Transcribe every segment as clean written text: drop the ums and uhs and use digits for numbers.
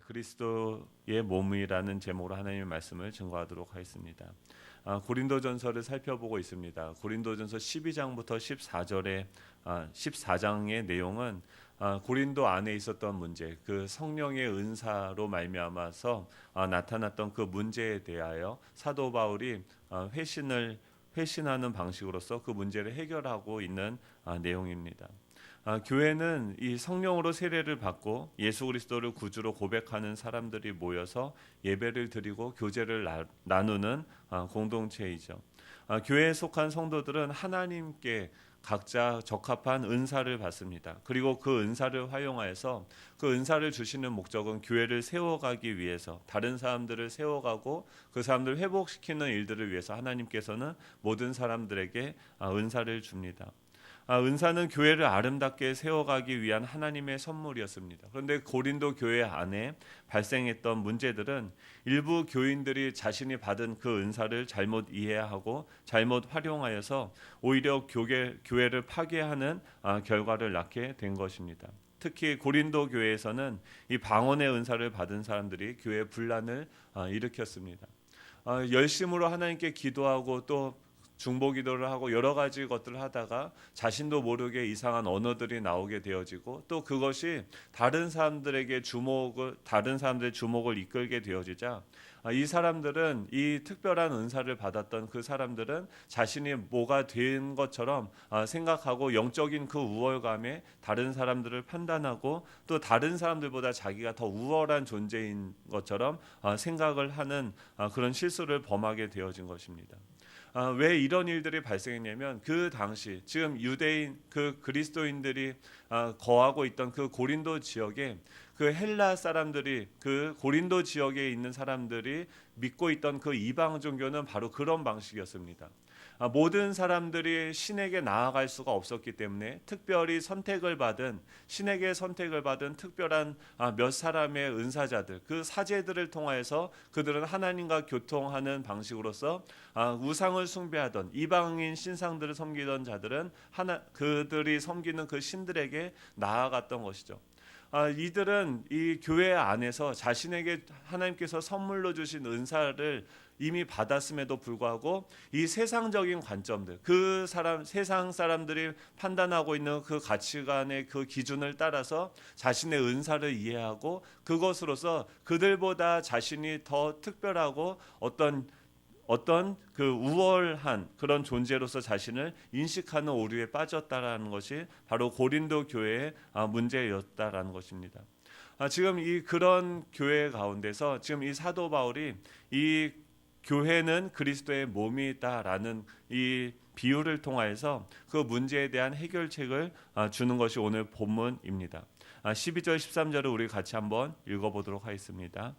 그리스도의 몸이라는 제목으로 하나님의 말씀을 증거하도록 하겠습니다. 고린도전서를 살펴보고 있습니다. 고린도전서 12장부터 14장의 내용은 고린도 안에 있었던 문제, 그 성령의 은사로 말미암아서 나타났던 그 문제에 대하여 사도 바울이 회신하는 방식으로서 그 문제를 해결하고 있는 내용입니다. 교회는 이 성령으로 세례를 받고 예수 그리스도를 구주로 고백하는 사람들이 모여서 예배를 드리고 교제를 나누는 공동체이죠. 교회에 속한 성도들은 하나님께 각자 적합한 은사를 받습니다. 그리고 그 은사를 활용하여서 그 은사를 주시는 목적은 교회를 세워가기 위해서, 다른 사람들을 세워가고 그 사람들을 회복시키는 일들을 위해서 하나님께서는 모든 사람들에게 은사를 줍니다. 은사는 교회를 아름답게 세워가기 위한 하나님의 선물이었습니다. 그런데 고린도 교회 안에 발생했던 문제들은 일부 교인들이 자신이 받은 그 은사를 잘못 이해하고 잘못 활용하여서 오히려 교회를 파괴하는 결과를 낳게 된 것입니다. 특히 고린도 교회에서는 이 방언의 은사를 받은 사람들이 교회 분란을 일으켰습니다. 열심으로 하나님께 기도하고 또 중보기도를 하고 여러 가지 것들을 하다가 자신도 모르게 이상한 언어들이 나오게 되어지고 또 그것이 다른 사람들의 주목을 이끌게 되어지자 이 사람들은, 이 특별한 은사를 받았던 그 사람들은 자신이 뭐가 된 것처럼 생각하고 영적인 그 우월감에 다른 사람들을 판단하고 또 다른 사람들보다 자기가 더 우월한 존재인 것처럼 생각을 하는 그런 실수를 범하게 되어진 것입니다. 왜 이런 일들이 발생했냐면 그 당시 지금 유대인 그 그리스도인들이 거하고 있던 그 고린도 지역에 그 헬라 사람들이, 그 고린도 지역에 있는 사람들이 믿고 있던 그 이방 종교는 바로 그런 방식이었습니다. 모든 사람들이 신에게 나아갈 수가 없었기 때문에 특별히 신에게 선택을 받은 특별한 몇 사람의 은사자들, 그 사제들을 통하여서 그들은 하나님과 교통하는 방식으로서 우상을 숭배하던 이방인 신상들을 섬기던 자들은 그들이 섬기는 그 신들에게 나아갔던 것이죠. 이들은 이 교회 안에서 자신에게 하나님께서 선물로 주신 은사를 이미 받았음에도 불구하고 이 세상적인 관점들, 세상 사람들이 판단하고 있는 그 가치관의 그 기준을 따라서 자신의 은사를 이해하고 그것으로서 그들보다 자신이 더 특별하고 어떤 그 우월한 그런 존재로서 자신을 인식하는 오류에 빠졌다라는 것이 바로 고린도 교회의 문제였다라는 것입니다. 지금 그런 교회 가운데서 지금 이 사도 바울이 이 교회는 그리스도의 몸이다라는 이 비유를 통하여서 그 문제에 대한 해결책을 주는 것이 오늘 본문입니다. 12절 13절을 우리 같이 한번 읽어보도록 하겠습니다.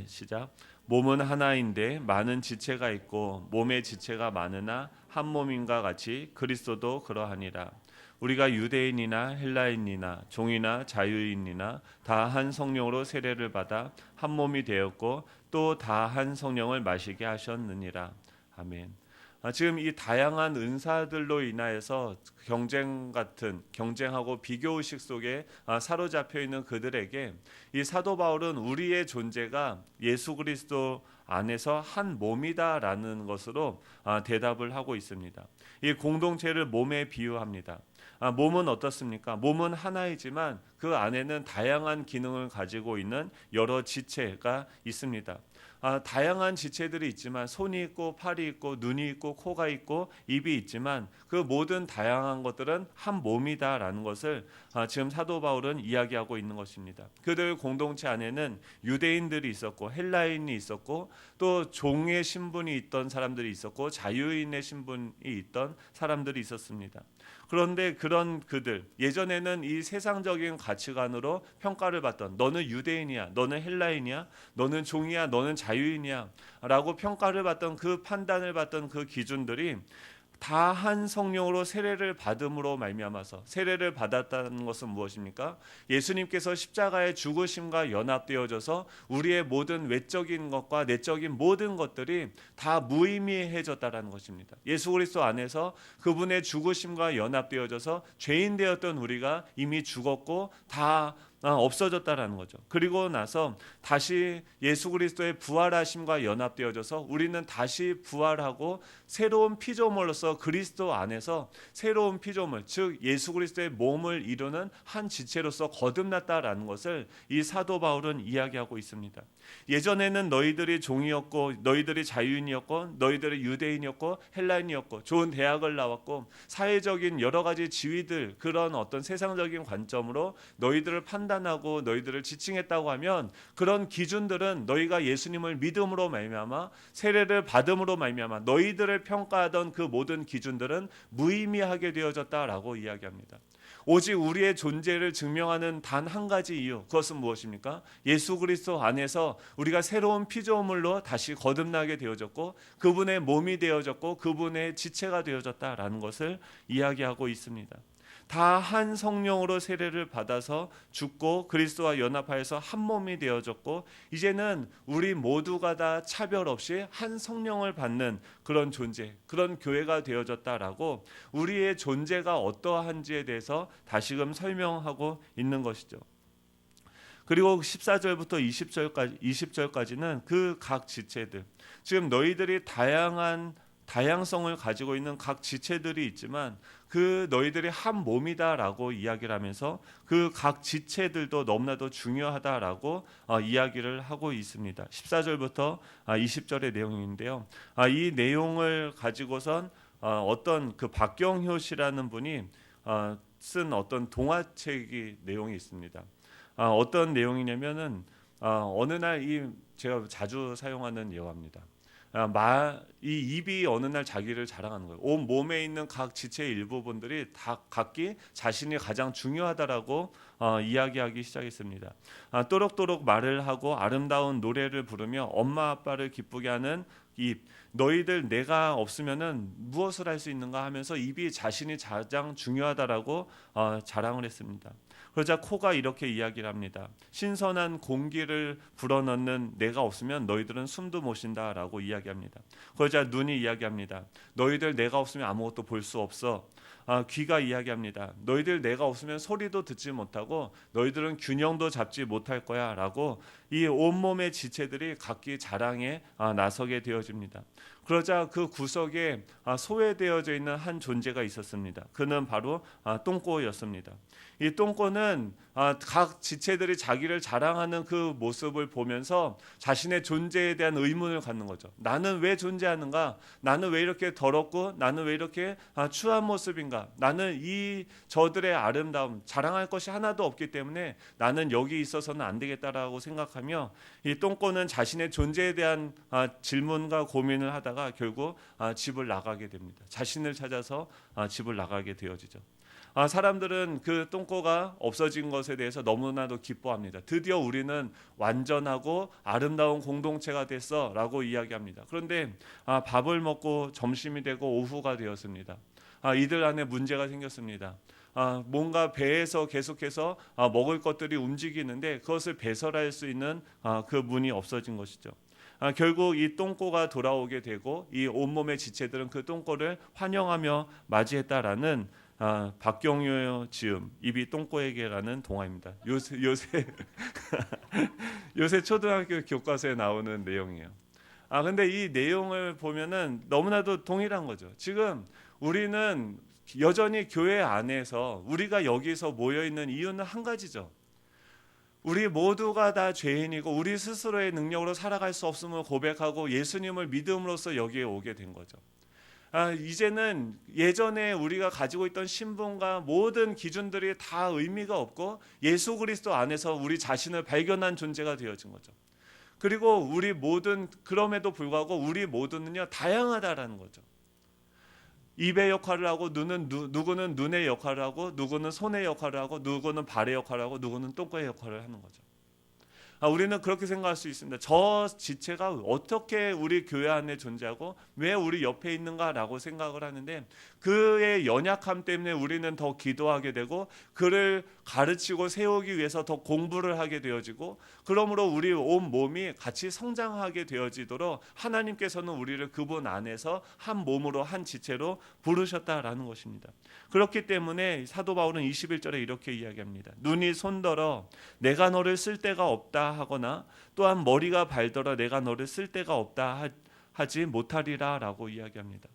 시작. 몸은 하나인데 많은 지체가 있고 몸의 지체가 많으나 한 몸인가 같이 그리스도도 그러하니라. 우리가 유대인이나 헬라인이나 종이나 자유인이나 다 한 성령으로 세례를 받아 한 몸이 되었고 또 다 한 성령을 마시게 하셨느니라. 아멘. 지금 이 다양한 은사들로 인하여서 경쟁하고 비교의식 속에 사로잡혀 있는 그들에게 이 사도 바울은 우리의 존재가 예수 그리스도 안에서 한 몸이다라는 것으로 대답을 하고 있습니다. 이 공동체를 몸에 비유합니다. 몸은 어떻습니까? 몸은 하나이지만 그 안에는 다양한 기능을 가지고 있는 여러 지체가 있습니다. 다양한 지체들이 있지만 손이 있고 팔이 있고 눈이 있고 코가 있고 입이 있지만 그 모든 다양한 것들은 한 몸이다라는 것을 지금 사도 바울은 이야기하고 있는 것입니다. 그들 공동체 안에는 유대인들이 있었고 헬라인이 있었고 또 종의 신분이 있던 사람들이 있었고 자유인의 신분이 있던 사람들이 있었습니다. 그런데 그런 그들, 예전에는 이 세상적인 가치관으로 평가를 받던, 너는 유대인이야, 너는 헬라인이야, 너는 종이야, 너는 자유인이야 라고 평가를 받던, 그 판단을 받던 그 기준들이 다 한 성령으로 세례를 받음으로 말미암아서, 세례를 받았다는 것은 무엇입니까? 예수님께서 십자가의 죽으심과 연합되어져서 우리의 모든 외적인 것과 내적인 모든 것들이 다 무의미해졌다는 것입니다. 예수 그리스도 안에서 그분의 죽으심과 연합되어져서 죄인 되었던 우리가 이미 죽었고 다 없어졌다라는 거죠. 그리고 나서 다시 예수 그리스도의 부활하심과 연합되어져서 우리는 다시 부활하고 새로운 피조물로서 그리스도 안에서 새로운 피조물, 즉 예수 그리스도의 몸을 이루는 한 지체로서 거듭났다라는 것을 이 사도 바울은 이야기하고 있습니다. 예전에는 너희들이 종이었고 너희들이 자유인이었고 너희들이 유대인이었고 헬라인이었고 좋은 대학을 나왔고 사회적인 여러 가지 지위들, 그런 어떤 세상적인 관점으로 너희들을 판단하고 너희들을 지칭했다고 하면 그런 기준들은 너희가 예수님을 믿음으로 말미암아 세례를 받음으로 말미암아 너희들을 평가하던 그 모든 기준들은 무의미하게 되어졌다라고 이야기합니다. 오직 우리의 존재를 증명하는 단 한 가지 이유, 그것은 무엇입니까? 예수 그리스도 안에서 우리가 새로운 피조물로 다시 거듭나게 되어졌고 그분의 몸이 되어졌고 그분의 지체가 되어졌다라는 것을 이야기하고 있습니다. 다 한 성령으로 세례를 받아서 죽고 그리스도와 연합하여서 한 몸이 되어졌고 이제는 우리 모두가 다 차별 없이 한 성령을 받는 그런 존재, 그런 교회가 되어졌다라고 우리의 존재가 어떠한지에 대해서 다시금 설명하고 있는 것이죠. 그리고 14절부터 20절까지는 그 각 지체들, 지금 너희들이 다양성을 가지고 있는 각 지체들이 있지만 그 너희들이 한 몸이다라고 이야기를 하면서 그 각 지체들도 너무나도 중요하다라고 이야기를 하고 있습니다. 14절부터 20절의 내용인데요. 이 내용을 가지고선 어떤 그 박경효 씨라는 분이 쓴 어떤 동화책이 내용이 있습니다. 어떤 내용이냐면은 어느 날 제가 자주 사용하는 예화입니다. 이 입이 어느 날 자기를 자랑하는 거예요. 온 몸에 있는 각 지체의 일부분들이 다 각기 자신이 가장 중요하다라고 이야기하기 시작했습니다. 또록또록 말을 하고 아름다운 노래를 부르며 엄마 아빠를 기쁘게 하는 입, 너희들 내가 없으면은 무엇을 할 수 있는가 하면서 입이 자신이 가장 중요하다라고 자랑을 했습니다. 그러자 코가 이렇게 이야기를 합니다. 신선한 공기를 불어넣는 내가 없으면 너희들은 숨도 못 쉰다라고 이야기합니다. 그러자 눈이 이야기합니다. 너희들 내가 없으면 아무것도 볼 수 없어. 귀가 이야기합니다. 너희들 내가 없으면 소리도 듣지 못하고 너희들은 균형도 잡지 못할 거야 라고 이 온몸의 지체들이 각기 자랑에 나서게 되어집니다. 그러자 그 구석에 소외되어져 있는 한 존재가 있었습니다. 그는 바로 똥꼬였습니다. 이 똥꼬는 각 지체들이 자기를 자랑하는 그 모습을 보면서 자신의 존재에 대한 의문을 갖는 거죠. 나는 왜 존재하는가? 나는 왜 이렇게 더럽고 나는 왜 이렇게 추한 모습인가? 나는 저들의 아름다움, 자랑할 것이 하나도 없기 때문에 나는 여기 있어서는 안 되겠다라고 생각하며 이 똥꼬는 자신의 존재에 대한 질문과 고민을 하다가 결국 집을 나가게 됩니다. 자신을 찾아서 집을 나가게 되어지죠. 사람들은 그 똥꼬가 없어진 것에 대해서 너무나도 기뻐합니다. 드디어 우리는 완전하고 아름다운 공동체가 됐어 라고 이야기합니다. 그런데 밥을 먹고 점심이 되고 오후가 되었습니다. 이들 안에 문제가 생겼습니다. 뭔가 배에서 계속해서 먹을 것들이 움직이는데 그것을 배설할 수 있는 그 문이 없어진 것이죠. 결국 이 똥꼬가 돌아오게 되고 이 온몸의 지체들은 그 똥꼬를 환영하며 맞이했다라는 박경효 지음 입이 똥꼬에게라는 동화입니다. 요새 초등학교 교과서에 나오는 내용이에요. 근데 이 내용을 보면은 너무나도 동일한 거죠. 지금 우리는 여전히 교회 안에서 우리가 여기서 모여 있는 이유는 한 가지죠. 우리 모두가 다 죄인이고 우리 스스로의 능력으로 살아갈 수 없음을 고백하고 예수님을 믿음으로써 여기에 오게 된 거죠. 이제는 예전에 우리가 가지고 있던 신분과 모든 기준들이 다 의미가 없고 예수 그리스도 안에서 우리 자신을 발견한 존재가 되어진 거죠. 그리고 우리 모든 그럼에도 불구하고 우리 모두는요 다양하다라는 거죠. 입의 역할을 하고 누구는 눈의 역할을 하고 누구는 손의 역할을 하고 누구는 발의 역할을 하고 누구는 똥꼬의 역할을 하는 거죠. 우리는 그렇게 생각할 수 있습니다. 저 지체가 어떻게 우리 교회 안에 존재하고 왜 우리 옆에 있는가라고 생각을 하는데 그의 연약함 때문에 우리는 더 기도하게 되고 그를 가르치고 세우기 위해서 더 공부를 하게 되어지고, 그러므로 우리 온 몸이 같이 성장하게 되어지도록 하나님께서는 우리를 그분 안에서 한 몸으로 한 지체로 부르셨다라는 것입니다. 그렇기 때문에 사도 바울은 21절에 이렇게 이야기합니다. 눈이 손더러 내가 너를 쓸 데가 없다 하거나 또한 머리가 발더러 내가 너를 쓸 데가 없다 하지 못하리라 라고 이야기합니다.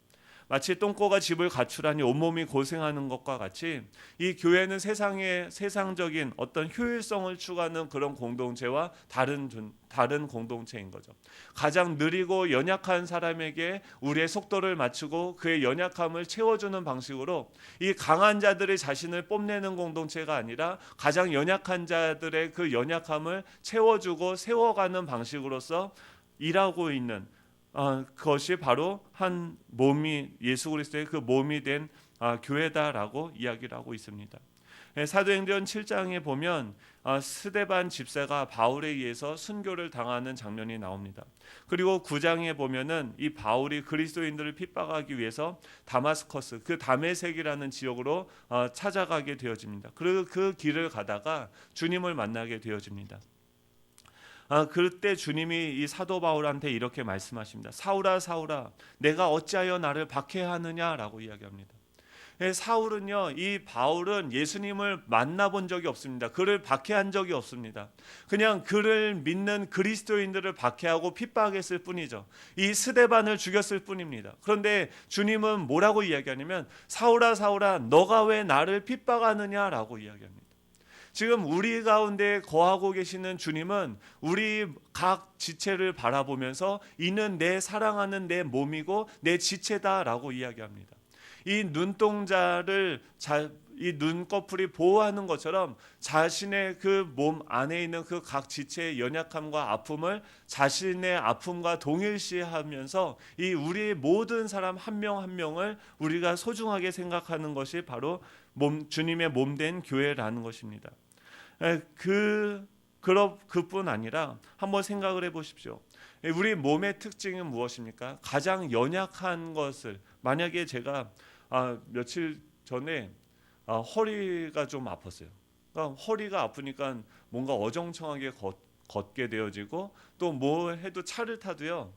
마치 똥꼬가 집을 갖추라니 온몸이 고생하는 것과 같이 이 교회는 세상적인 어떤 효율성을 추구하는 그런 공동체와 다른 공동체인 거죠. 가장 느리고 연약한 사람에게 우리의 속도를 맞추고 그의 연약함을 채워주는 방식으로 이 강한 자들의 자신을 뽐내는 공동체가 아니라 가장 연약한 자들의 그 연약함을 채워주고 세워가는 방식으로서 일하고 있는 그것이 바로 한 몸이 예수 그리스도의 그 몸이 된 교회다라고 이야기를 하고 있습니다. 사도행전 7장에 보면 스데반 집사가 바울에 의해서 순교를 당하는 장면이 나옵니다. 그리고 9장에 보면은 이 바울이 그리스도인들을 핍박하기 위해서 다마스커스, 그 다메섹이라는 지역으로 찾아가게 되어집니다. 그리고 그 길을 가다가 주님을 만나게 되어집니다. 그때 주님이 이 사도 바울한테 이렇게 말씀하십니다. 사울아 사울아 내가 어찌하여 나를 박해하느냐라고 이야기합니다. 사울은요, 이 바울은 예수님을 만나본 적이 없습니다. 그를 박해한 적이 없습니다. 그냥 그를 믿는 그리스도인들을 박해하고 핍박했을 뿐이죠. 이 스데반을 죽였을 뿐입니다. 그런데 주님은 뭐라고 이야기하냐면 사울아 사울아 너가 왜 나를 핍박하느냐라고 이야기합니다. 지금 우리 가운데 거하고 계시는 주님은 우리 각 지체를 바라보면서 이는 내 사랑하는 내 몸이고 내 지체다라고 이야기합니다. 이 눈동자를 이 눈꺼풀이 보호하는 것처럼 자신의 그 몸 안에 있는 그 각 지체의 연약함과 아픔을 자신의 아픔과 동일시하면서 이 우리의 모든 사람 한 명 한 명을 우리가 소중하게 생각하는 것이 바로 주님의 몸된 교회라는 것입니다. 그뿐 아니라 한번 생각을 해보십시오. 우리 몸의 특징은 무엇입니까? 가장 연약한 것을, 만약에 제가 며칠 전에 허리가 좀 아팠어요. 그러니까 허리가 아프니까 뭔가 어정청하게 걷게 되어지고 또 뭐 해도 차를 타도요.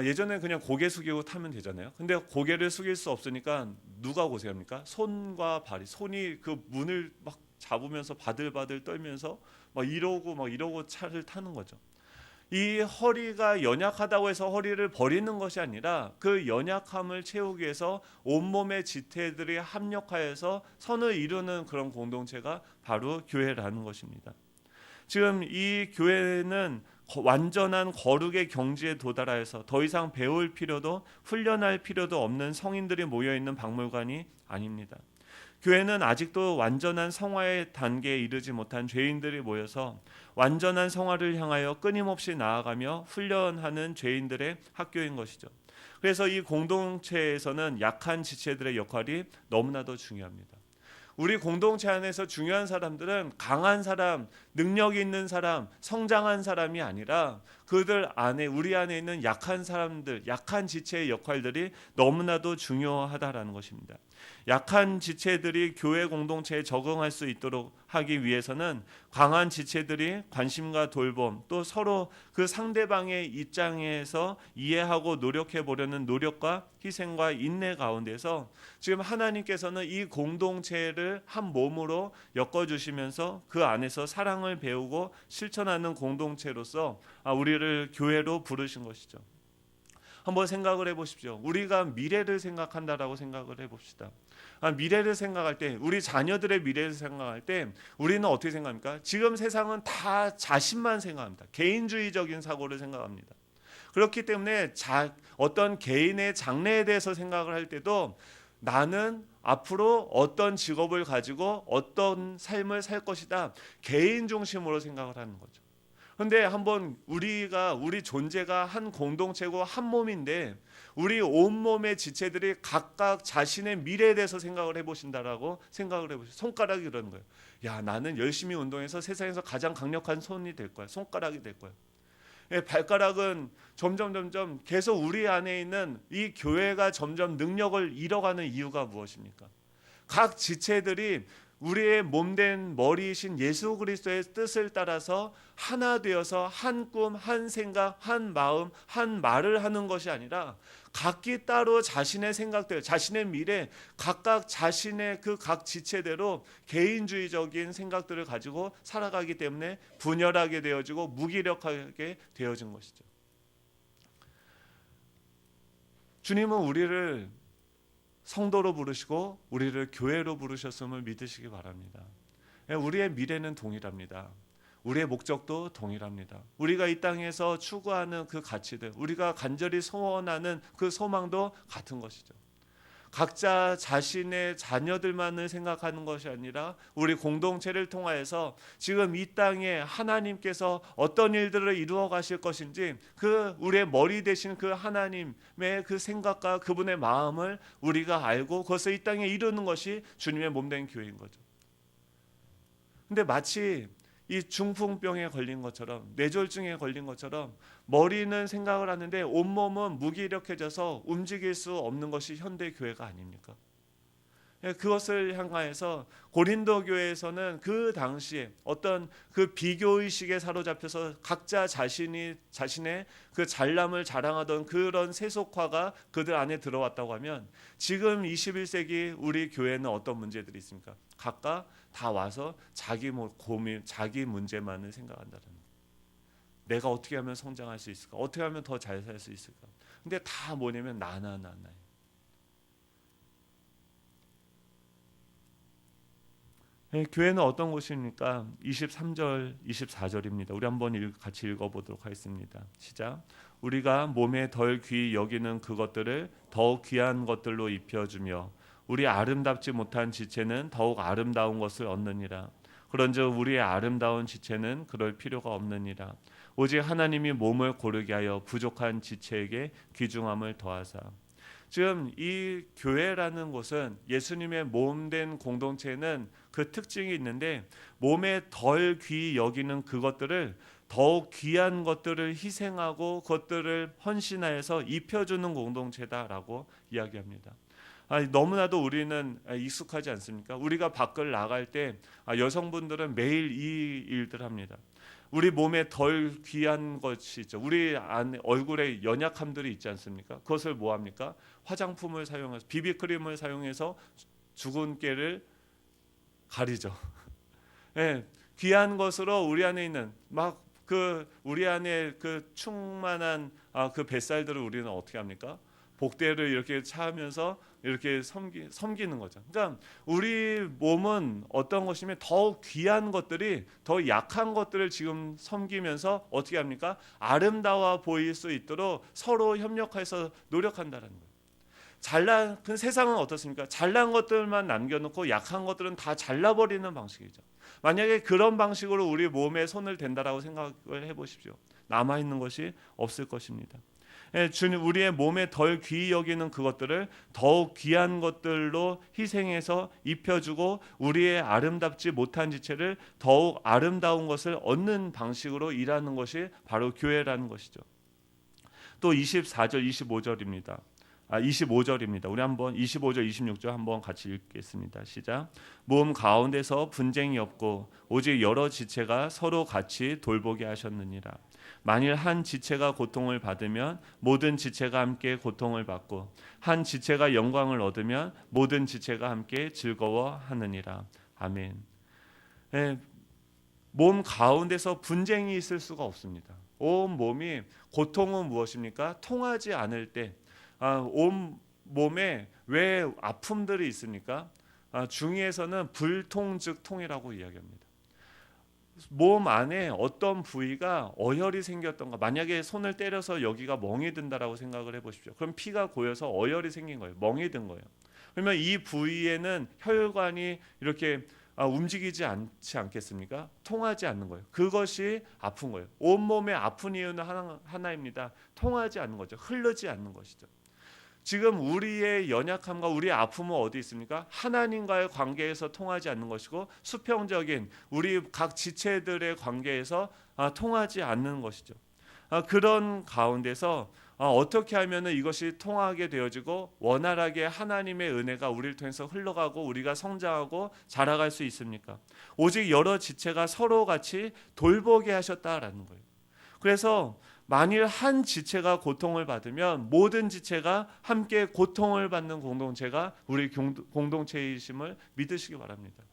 예전에 그냥 고개 숙이고 타면 되잖아요. 근데 고개를 숙일 수 없으니까 누가 고생합니까? 손과 발이, 손이 그 문을 막 잡으면서 바들바들 떨면서 막 이러고 차를 타는 거죠. 이 허리가 연약하다고 해서 허리를 버리는 것이 아니라 그 연약함을 채우기 위해서 온몸의 지체들이 합력하여서 선을 이루는 그런 공동체가 바로 교회라는 것입니다. 지금 이 교회는 완전한 거룩의 경지에 도달하여서 더 이상 배울 필요도 훈련할 필요도 없는 성인들이 모여있는 박물관이 아닙니다. 교회는 아직도 완전한 성화의 단계에 이르지 못한 죄인들이 모여서 완전한 성화를 향하여 끊임없이 나아가며 훈련하는 죄인들의 학교인 것이죠. 그래서 이 공동체에서는 약한 지체들의 역할이 너무나도 중요합니다. 우리 공동체 안에서 중요한 사람들은 강한 사람, 능력 있는 사람, 성장한 사람이 아니라 그들 안에, 우리 안에 있는 약한 사람들, 약한 지체의 역할들이 너무나도 중요하다라는 것입니다. 약한 지체들이 교회 공동체에 적응할 수 있도록 하기 위해서는 강한 지체들이 관심과 돌봄, 또 서로 그 상대방의 입장에서 이해하고 노력해 보려는 노력과 희생과 인내 가운데서 지금 하나님께서는 이 공동체를 한 몸으로 엮어주시면서 그 안에서 사랑을 배우고 실천하는 공동체로서 우리를 교회로 부르신 것이죠. 한번 생각을 해보십시오. 우리가 미래를 생각한다라고 생각을 해봅시다. 미래를 생각할 때, 우리 자녀들의 미래를 생각할 때 우리는 어떻게 생각합니까? 지금 세상은 다 자신만 생각합니다. 개인주의적인 사고를 생각합니다. 그렇기 때문에 어떤 개인의 장래에 대해서 생각을 할 때도 나는 앞으로 어떤 직업을 가지고 어떤 삶을 살 것이다, 개인 중심으로 생각을 하는 거죠. 그런데 한번 우리 존재가 한 공동체고 한 몸인데 우리 온몸의 지체들이 각각 자신의 미래에 대해서 생각을 해보신다라고 생각을 해보세요. 손가락이 그러는 거예요. 야, 나는 열심히 운동해서 세상에서 가장 강력한 손이 될 거야. 손가락이 될 거야. 발가락은 점점 계속 우리 안에 있는 이 교회가 점점 능력을 잃어가는 이유가 무엇입니까? 각 지체들이 우리의 몸된 머리이신 예수 그리스도의 뜻을 따라서 하나 되어서 한 꿈, 한 생각, 한 마음, 한 말을 하는 것이 아니라 각기 따로 자신의 생각들, 자신의 미래, 각각 자신의 그 각 지체대로 개인주의적인 생각들을 가지고 살아가기 때문에 분열하게 되어지고 무기력하게 되어진 것이죠. 주님은 우리를 성도로 부르시고 우리를 교회로 부르셨음을 믿으시기 바랍니다. 우리의 미래는 동일합니다. 우리의 목적도 동일합니다. 우리가 이 땅에서 추구하는 그 가치들, 우리가 간절히 소원하는 그 소망도 같은 것이죠. 각자 자신의 자녀들만을 생각하는 것이 아니라 우리 공동체를 통하여서 지금 이 땅에 하나님께서 어떤 일들을 이루어 가실 것인지 그 우리의 머리 되신 그 하나님의 그 생각과 그분의 마음을 우리가 알고 그것을 이 땅에 이루는 것이 주님의 몸된 교회인 거죠. 근데 마치 이 중풍병에 걸린 것처럼, 뇌졸중에 걸린 것처럼 머리는 생각을 하는데 온몸은 무기력해져서 움직일 수 없는 것이 현대 교회가 아닙니까? 그것을 향하여서 고린도 교회에서는 그 당시에 어떤 그 비교의식에 사로잡혀서 각자 자신의 그 잘남을 자랑하던 그런 세속화가 그들 안에 들어왔다고 하면, 지금 21세기 우리 교회는 어떤 문제들이 있습니까? 각각 다 와서 자기 고민, 자기 문제만을 생각한다는 거예요. 내가 어떻게 하면 성장할 수 있을까? 어떻게 하면 더 잘 살 수 있을까? 근데 다 뭐냐면 나나. 교회는 어떤 곳입니까? 23절, 24절입니다. 우리 한번 같이 읽어보도록 하겠습니다. 시작. 우리가 몸에 덜 귀히 여기는 그것들을 더욱 귀한 것들로 입혀주며 우리 아름답지 못한 지체는 더욱 아름다운 것을 얻느니라. 그런즉 우리의 아름다운 지체는 그럴 필요가 없느니라. 오직 하나님이 몸을 고르게 하여 부족한 지체에게 귀중함을 더하사. 지금 이 교회라는 곳은 예수님의 몸된 공동체는 그 특징이 있는데, 몸에 덜 귀히 여기는 그것들을 더욱 귀한 것들을 희생하고 그것들을 헌신하여서 입혀주는 공동체다라고 이야기합니다. 너무나도 우리는 익숙하지 않습니까? 우리가 밖을 나갈 때 여성분들은 매일 이 일들 합니다. 우리 몸에 덜 귀한 것이 있죠. 우리 안에 얼굴에 연약함들이 있지 않습니까? 그것을 뭐 합니까? 화장품을 사용해서, 비비크림을 사용해서 주근깨를 가리죠. 네, 귀한 것으로 우리 안에 있는 우리 안에 그 충만한 그 뱃살들을 우리는 어떻게 합니까? 복대를 이렇게 차면서 이렇게 섬기는 거죠. 그러니까 우리 몸은 어떤 것이면 더 귀한 것들이 더 약한 것들을 지금 섬기면서 어떻게 합니까? 아름다워 보일 수 있도록 서로 협력해서 노력한다는 거예요. 그 세상은 어떻습니까? 잘난 것들만 남겨놓고 약한 것들은 다 잘라버리는 방식이죠. 만약에 그런 방식으로 우리 몸에 손을 댄다라고 생각을 해보십시오. 남아있는 것이 없을 것입니다. 주님, 우리의 몸에 덜 귀히 여기는 그것들을 더욱 귀한 것들로 희생해서 입혀주고 우리의 아름답지 못한 지체를 더욱 아름다운 것을 얻는 방식으로 일하는 것이 바로 교회라는 것이죠. 또 24절, 25절입니다. 25절입니다. 우리 한번 25절, 26절 한번 같이 읽겠습니다. 시작. 몸 가운데서 분쟁이 없고 오직 여러 지체가 서로 같이 돌보게 하셨느니라. 만일 한 지체가 고통을 받으면 모든 지체가 함께 고통을 받고 한 지체가 영광을 얻으면 모든 지체가 함께 즐거워하느니라. 아멘. 몸 가운데서 분쟁이 있을 수가 없습니다. 온 몸이, 고통은 무엇입니까? 통하지 않을 때 온 몸에 왜 아픔들이 있습니까? 중의에서는 불통즉통이라고 이야기합니다. 몸 안에 어떤 부위가 어혈이 생겼던가, 만약에 손을 때려서 여기가 멍이 든다라고 생각을 해보십시오. 그럼 피가 고여서 어혈이 생긴 거예요. 멍이 든 거예요. 그러면 이 부위에는 혈관이 이렇게 움직이지 않지 않겠습니까? 통하지 않는 거예요. 그것이 아픈 거예요. 온몸에 아픈 이유는 하나입니다. 통하지 않는 거죠. 흐르지 않는 것이죠. 지금 우리의 연약함과 우리의 아픔은 어디 있습니까? 하나님과의 관계에서 통하지 않는 것이고 수평적인 우리 각 지체들의 관계에서 통하지 않는 것이죠. 그런 가운데서 어떻게 하면 이것이 통하게 되어지고 원활하게 하나님의 은혜가 우리를 통해서 흘러가고 우리가 성장하고 자라갈 수 있습니까? 오직 여러 지체가 서로 같이 돌보게 하셨다라는 거예요. 그래서 만일 한 지체가 고통을 받으면 모든 지체가 함께 고통을 받는 공동체가 우리 공동체이심을 믿으시기 바랍니다.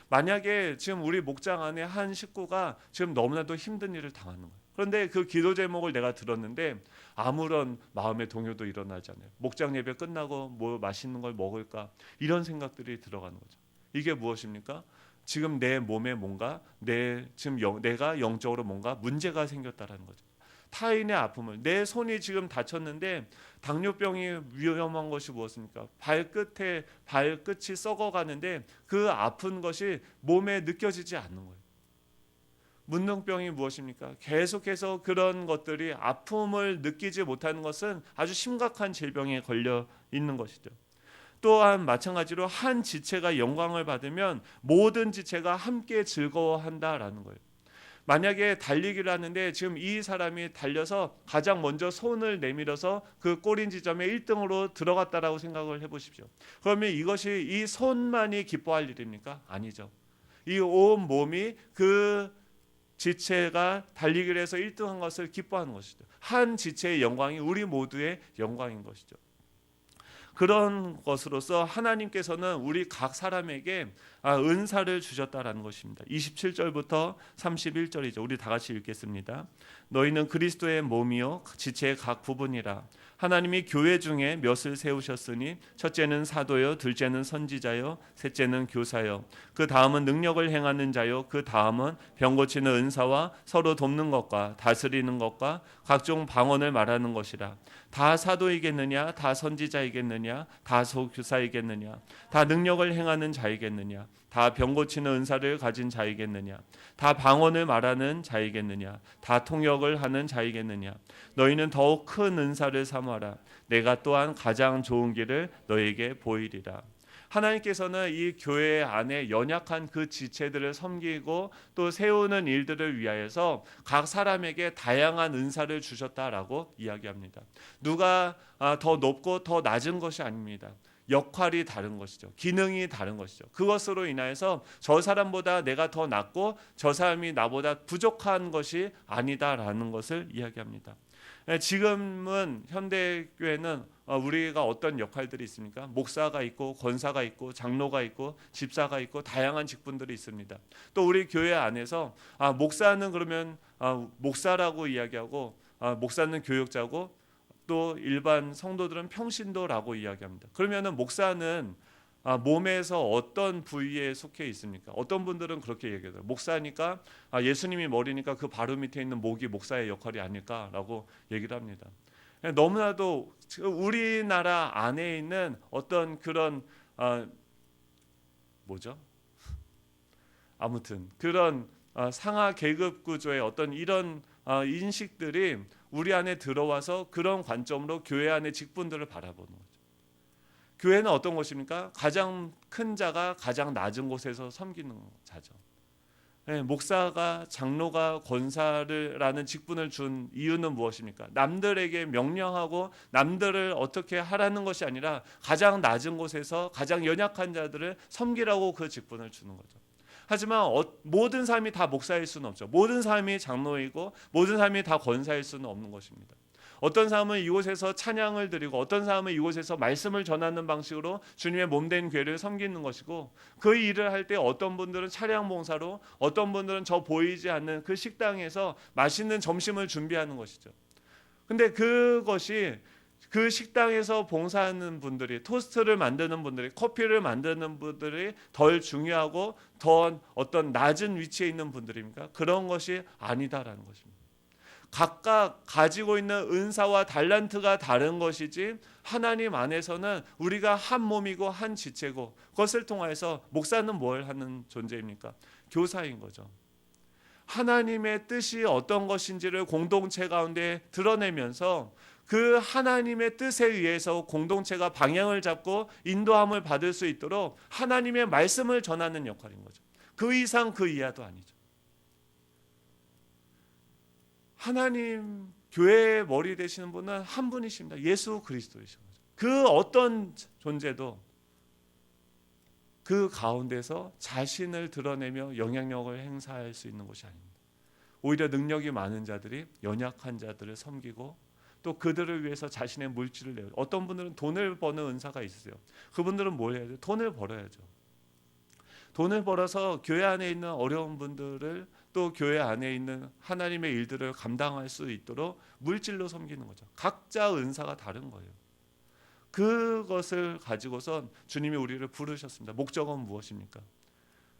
만약에 지금 우리 목장 안에 한 식구가 지금 너무나도 힘든 일을 당하는 거예요. 그런데 그 기도 제목을 내가 들었는데 아무런 마음의 동요도 일어나지 않아요. 목장 예배 끝나고 뭐 맛있는 걸 먹을까 이런 생각들이 들어가는 거죠. 이게 무엇입니까? 지금 내 몸에 뭔가 내가 영적으로 뭔가 문제가 생겼다라는 거죠. 타인의 아픔을, 내 손이 지금 다쳤는데 당뇨병이 위험한 것이 무엇입니까? 발끝이 썩어가는데 그 아픈 것이 몸에 느껴지지 않는 거예요. 문둥병이 무엇입니까? 계속해서 그런 것들이 아픔을 느끼지 못하는 것은 아주 심각한 질병에 걸려 있는 것이죠. 또한 마찬가지로 한 지체가 영광을 받으면 모든 지체가 함께 즐거워한다라는 거예요. 만약에 달리기를 하는데 지금 이 사람이 달려서 가장 먼저 손을 내밀어서 그 꼬린 지점에 1등으로 들어갔다라고 생각을 해보십시오. 그러면 이것이 이 손만이 기뻐할 일입니까? 아니죠. 이 온 몸이 그 지체가 달리기를 해서 1등한 것을 기뻐하는 것이죠. 한 지체의 영광이 우리 모두의 영광인 것이죠. 그런 것으로서 하나님께서는 우리 각 사람에게 은사를 주셨다라는 것입니다. 27절부터 31절이죠. 우리 다 같이 읽겠습니다. 너희는 그리스도의 몸이요 지체의 각 부분이라. 하나님이 교회 중에 몇을 세우셨으니 첫째는 사도요, 둘째는 선지자요, 셋째는 교사요, 그 다음은 능력을 행하는 자요, 그 다음은 병 고치는 은사와 서로 돕는 것과 다스리는 것과 각종 방언을 말하는 것이라. 다 사도이겠느냐? 다 선지자이겠느냐? 다 교사이겠느냐? 다 능력을 행하는 자이겠느냐? 다 병 고치는 은사를 가진 자이겠느냐? 다 방언을 말하는 자이겠느냐? 다 통역을 하는 자이겠느냐? 너희는 더욱 큰 은사를 삼아라. 내가 또한 가장 좋은 길을 너희에게 보이리라. 하나님께서는 이 교회 안에 연약한 그 지체들을 섬기고 또 세우는 일들을 위하여서 각 사람에게 다양한 은사를 주셨다라고 이야기합니다. 누가 더 높고 더 낮은 것이 아닙니다. 역할이 다른 것이죠. 기능이 다른 것이죠. 그것으로 인하여서 저 사람보다 내가 더 낫고 저 사람이 나보다 부족한 것이 아니다라는 것을 이야기합니다. 지금은 현대교회는 우리가 어떤 역할들이 있습니까? 목사가 있고 권사가 있고 장로가 있고 집사가 있고 다양한 직분들이 있습니다. 또 우리 교회 안에서 목사는 그러면 목사라고 이야기하고 목사는 교육자고 또 일반 성도들은 평신도라고 이야기합니다. 그러면은 목사는 몸에서 어떤 부위에 속해 있습니까? 어떤 분들은 그렇게 얘기해요. 목사니까 예수님이 머리니까 그 바로 밑에 있는 목이 목사의 역할이 아닐까라고 얘기를 합니다. 너무나도 우리나라 안에 있는 어떤 그런 아무튼 그런 상하 계급 구조의 어떤 이런 인식들이 우리 안에 들어와서 그런 관점으로 교회 안의 직분들을 바라보는 거죠. 교회는 어떤 곳입니까? 가장 큰 자가 가장 낮은 곳에서 섬기는 자죠. 목사가 장로가 권사라는 직분을 준 이유는 무엇입니까? 남들에게 명령하고 남들을 어떻게 하라는 것이 아니라 가장 낮은 곳에서 가장 연약한 자들을 섬기라고 그 직분을 주는 거죠. 하지만 모든 사람이 다 목사일 수는 없죠. 모든 사람이 장로이고 모든 사람이 다 권사일 수는 없는 것입니다. 어떤 사람은 이곳에서 찬양을 드리고 어떤 사람은 이곳에서 말씀을 전하는 방식으로 주님의 몸된 교회를 섬기는 것이고 그 일을 할 때 어떤 분들은 차량 봉사로 어떤 분들은 저 보이지 않는 그 식당에서 맛있는 점심을 준비하는 것이죠. 근데 그것이 그 식당에서 봉사하는 분들이 토스트를 만드는 분들이 커피를 만드는 분들이 덜 중요하고 더 어떤 낮은 위치에 있는 분들입니까? 그런 것이 아니다라는 것입니다. 각각 가지고 있는 은사와 달란트가 다른 것이지 하나님 안에서는 우리가 한 몸이고 한 지체고 그것을 통해서 목사는 뭘 하는 존재입니까? 교사인 거죠. 하나님의 뜻이 어떤 것인지를 공동체 가운데 드러내면서 그 하나님의 뜻에 의해서 공동체가 방향을 잡고 인도함을 받을 수 있도록 하나님의 말씀을 전하는 역할인 거죠. 그 이상 그 이하도 아니죠. 하나님 교회의 머리 되시는 분은 한 분이십니다. 예수 그리스도이신 거죠. 그 어떤 존재도 그 가운데서 자신을 드러내며 영향력을 행사할 수 있는 것이 아닙니다. 오히려 능력이 많은 자들이 연약한 자들을 섬기고 또 그들을 위해서 자신의 물질을 내요. 어떤 분들은 돈을 버는 은사가 있으세요. 그분들은 뭘 해야 돼요? 돈을 벌어야죠. 돈을 벌어서 교회 안에 있는 어려운 분들을 또 교회 안에 있는 하나님의 일들을 감당할 수 있도록 물질로 섬기는 거죠. 각자 은사가 다른 거예요. 그것을 가지고선 주님이 우리를 부르셨습니다. 목적은 무엇입니까?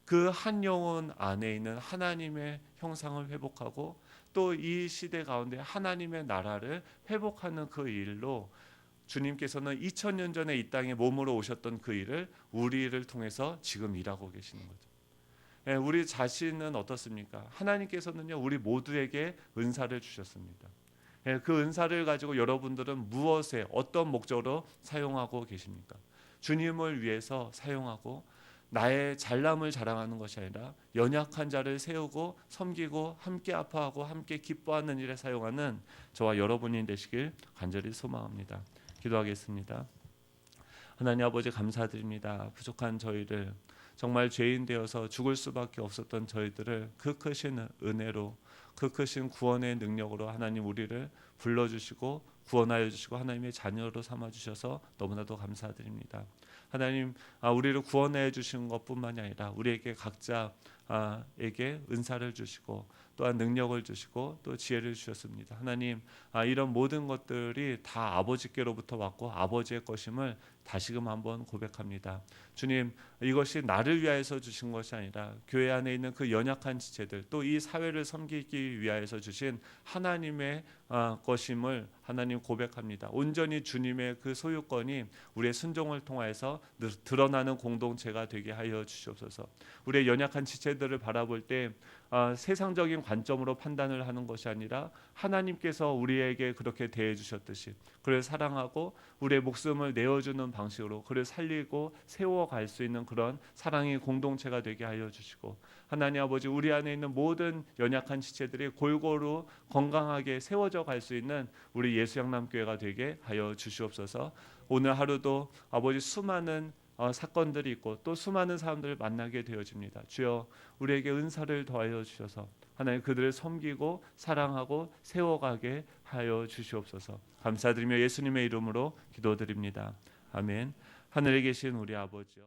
그 한 영혼 안에 있는 하나님의 형상을 회복하고 또 이 시대 가운데 하나님의 나라를 회복하는 그 일로 주님께서는 2000년 전에 이 땅에 몸으로 오셨던 그 일을 우리를 통해서 지금 일하고 계시는 거죠. 우리 자신은 어떻습니까? 하나님께서는요 우리 모두에게 은사를 주셨습니다. 그 은사를 가지고 여러분들은 무엇에 어떤 목적으로 사용하고 계십니까? 주님을 위해서 사용하고 나의 잘남을 자랑하는 것이 아니라 연약한 자를 세우고 섬기고 함께 아파하고 함께 기뻐하는 일에 사용하는 저와 여러분이 되시길 간절히 소망합니다. 기도하겠습니다. 하나님 아버지 감사드립니다. 부족한 저희를 정말 죄인 되어서 죽을 수밖에 없었던 저희들을 그 크신 은혜로 그 크신 구원의 능력으로 하나님 우리를 불러주시고 구원하여 주시고 하나님의 자녀로 삼아주셔서 너무나도 감사드립니다. 하나님 우리를 구원해 주신 것뿐만이 아니라 우리에게 각자에게 은사를 주시고 또한 능력을 주시고 또 지혜를 주셨습니다. 하나님 이런 모든 것들이 다 아버지께로부터 왔고 아버지의 것임을 다시금 한번 고백합니다. 주님 이것이 나를 위하여서 주신 것이 아니라 교회 안에 있는 그 연약한 지체들 또 이 사회를 섬기기 위하여서 주신 하나님의 것임을 하나님 고백합니다. 온전히 주님의 그 소유권이 우리의 순종을 통하여서 드러나는 공동체가 되게 하여 주시옵소서. 우리의 연약한 지체들을 바라볼 때 세상적인 관점으로 판단을 하는 것이 아니라 하나님께서 우리에게 그렇게 대해 주셨듯이 그를 사랑하고 우리의 목숨을 내어주는 방식으로 그를 살리고 세워갈 수 있는 그런 사랑의 공동체가 되게 하여 주시고 하나님 아버지 우리 안에 있는 모든 연약한 지체들이 골고루 건강하게 세워져 갈 수 있는 우리 예수양남교회가 되게 하여 주시옵소서. 오늘 하루도 아버지 수많은 사건들이 있고 또 수많은 사람들을 만나게 되어집니다. 주여 우리에게 은사를 더하여 주셔서 하나님 그들을 섬기고 사랑하고 세워가게 하여 주시옵소서. 감사드리며 예수님의 이름으로 기도드립니다. 아멘. 하늘에 계신 우리 아버지요